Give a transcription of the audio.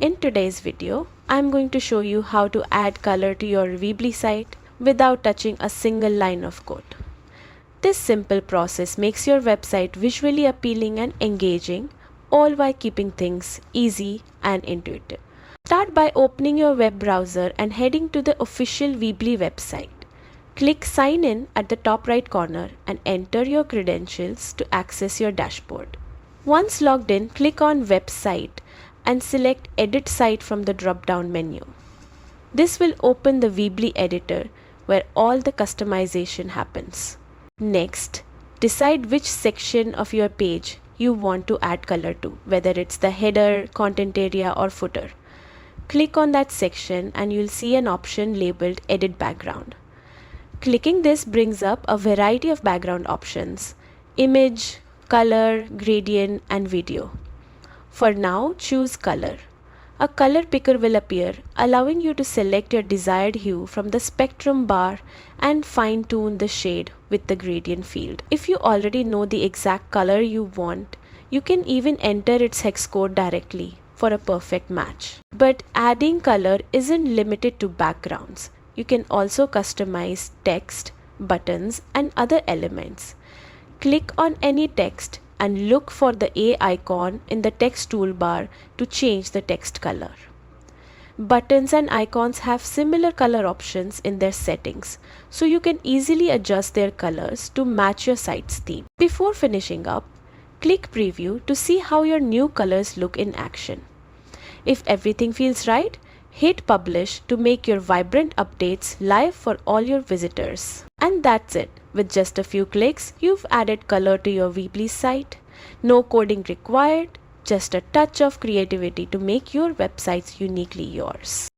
In today's video, I'm going to show you how to add color to your Weebly site without touching a single line of code. This simple process makes your website visually appealing and engaging, all while keeping things easy and intuitive. Start by opening your web browser and heading to the official Weebly website. Click Sign In at the top right corner and enter your credentials to access your dashboard. Once logged in, click on Website and select Edit Site from the drop-down menu. This will open the Weebly editor where all the customization happens. Next, decide which section of your page you want to add color to, whether it's the header, content area, or footer. Click on that section and you'll see an option labeled Edit Background. Clicking this brings up a variety of background options: image, color, gradient, and video. For now, choose color. A color picker will appear, allowing you to select your desired hue from the spectrum bar and fine-tune the shade with the gradient field. If you already know the exact color you want, you can even enter its hex code directly for a perfect match. But adding color isn't limited to backgrounds. You can also customize text, buttons, and other elements. Click on any text and look for the A icon in the text toolbar to change the text color. Buttons and icons have similar color options in their settings, so you can easily adjust their colors to match your site's theme. Before finishing up, click Preview to see how your new colors look in action. If everything feels right, hit Publish to make your vibrant updates live for all your visitors. And that's it. With just a few clicks, you've added color to your Weebly site. No coding required, just a touch of creativity to make your websites uniquely yours.